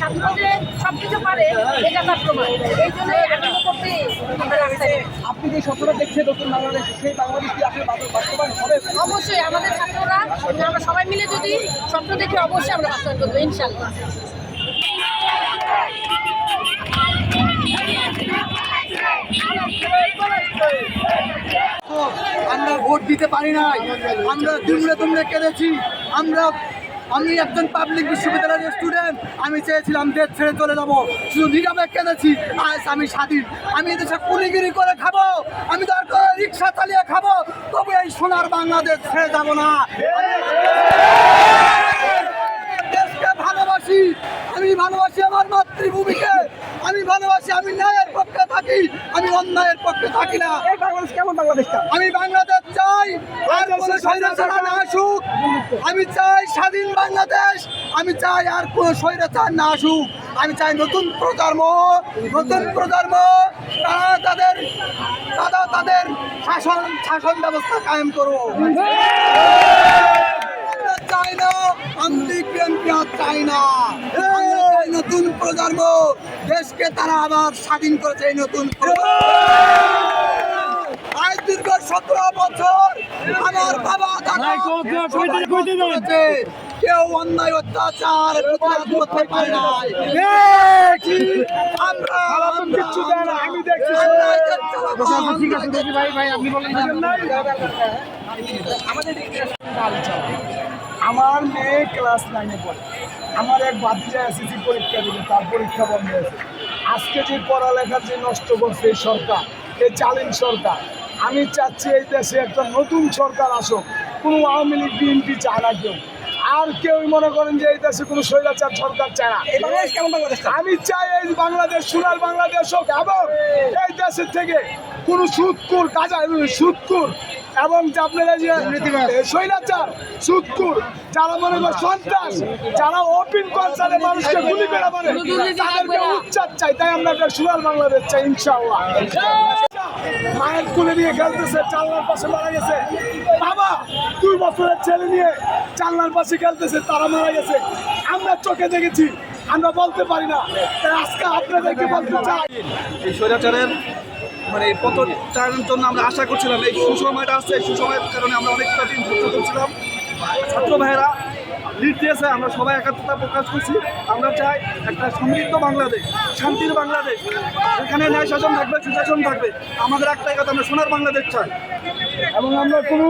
ছাত্রদের সবকিছু পারে এটা তার প্রমাণ। এই জন্য আনন্দ করতে আমরা রাস্তায়। আপনি যে স্বপ্নটা দেখছেন নতুন বাংলাদেশ, সেই বাংলাদেশ কি আসলে বাস্তবায়ন হবে? অবশ্যই আমাদের ছাত্ররা আমরা সবাই মিলে যদি স্বপ্ন দেখি অবশ্যই আমরা বাস্তবায়ন করবো ইনশাল্লাহ। আমরা ভোট দিতে পারি নাই, আমরা দুমড়ে কেঁদেছি। আমি একজন পাবলিক বিশ্ববিদ্যালয়ের স্টুডেন্ট, আমি চেয়েছিলাম দেশ ছেড়ে চলে যাবো, শুধু নীরবে কেঁদেছি। আজ আমি স্বাধীন, আমি এদেশে কুলিগিরি করে খাবো, আমি দরকার রিক্সা চালিয়ে খাবো, তবে এই সোনার বাংলাদেশ ছেড়ে যাবো না। দেশকে ভালোবাসি, আমি ভালোবাসি আমার মাতৃভূমিকে, আমি ভালোবাসি, আমি ন্যায়ের পক্ষে থাকি, আমি অন্যায়ের পক্ষে থাকি না। এই বাংলাদেশ কেমন বাংলাদেশটা? আমি বাংলাদেশ চাই, আর কোনো স্বৈরাচার না আসুক। আমি চাই স্বাধীন বাংলাদেশ, আমি চাই আর কোনো স্বৈরাচার না আসুক। আমি চাই নতুন প্রজন্ম তাদের শাসন ব্যবস্থা কায়েম করবো। আমরা চাই না আমলি বিএনপি, চাই না, আমরা চাই নতুন প্রজন্ম, দেশকে তারা আবার স্বাধীন করেছে। এই নতুন আজ দীর্ঘ 17 বছর আমার বাবা দাদা করেছে, কেউ অন্যায় অত্যাচার প্রতিবাদ করতে পারে নাই। আমরা আমি দেখছি। আমার মেয়ে ক্লাস 9-এ পড়ে, আমার এক বাচ্চা এসএসসি পরীক্ষা দিল, তার পরীক্ষা বন্ধ হয়েছে। আজকে যে পড়ালেখা যে নষ্ট করছে এই সরকার, এই জালিম সরকার, আমি চাচ্ছি এই দেশে একটা নতুন সরকার আসুক। কোনো আওয়ামী লীগ বিএনপি চায় না কেউ, আর কেউ মনে করেন যে এই দেশে কোনো স্বৈরাচার সরকার চায় না। এই বাংলাদেশ কেমন বাংলাদেশ? আমি চাই এই বাংলাদেশ সোনার বাংলাদেশ হোক, এবং এই দেশের থেকে কোনো সুদকুর সুদকুর এবং আপনারা যে স্বৈরাচার সুদকুর, যারা মনে করেন সন্ত্রাস, যারা ওপেন কনসার্টে মানুষকে গুলি করে মারে, তাদেরকে উচ্চার চাই। তাই আমরা একটা সোনার বাংলাদেশ চাই ইনশাআল্লাহ। মায়ের কোলে নিয়ে খেলতেছে, চালনার পাশে মারা গেছে। বাবা 2 বছরের ছেলে নিয়ে চালনার পাশে খেলতেছে, তারা মারা গেছে। আমরা চোখে দেখেছি, আমরা বলতে পারি না। তাই আজকে আপনাদেরকে বলতে চাই, এই স্বৈরাচারের পতন চালানোর জন্য আমরা আশা করছিলাম, এই সুসময়টা আসছে। এই সুসময়ের কারণে আমরা অনেকটা দিন ধৈর্য ধরছিলাম। ছাত্র ভাইয়েরা লিড দিয়েছে, আমরা সবাই একাত্মতা প্রকাশ করছি। আমরা চাই একটা সমৃদ্ধ বাংলাদেশ, শান্তির বাংলাদেশ, যেখানে ন্যায় শাসন থাকবে, সুশাসন থাকবে। আমাদের একটাই কথা, আমরা সোনার বাংলাদেশ চাই। এবং আমরা কোনো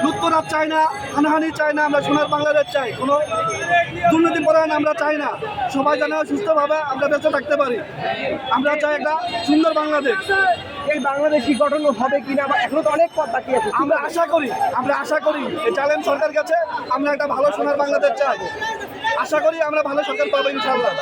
লুৎফরাজ চাই না, হানাহানি চাই না, আমরা সোনার বাংলাদেশ চাই। কোনো দুর্নীতি পরায়ণ আমরা চাই না। সবাই যেন সুস্থভাবে আমরা বেঁচে থাকতে পারি। আমরা চাই একটা সুন্দর বাংলাদেশ। এই বাংলাদেশ কি গঠন হবে কিনা, বা এখনো তো অনেক পথ বাকি আছে। আমরা আশা করি এই চ্যালেঞ্জ সরকার কাছে আমরা একটা ভালো সোনার বাংলাদেশ চাই। আশা করি আমরা ভালো সরকার পাবো ইনশাআল্লাহ।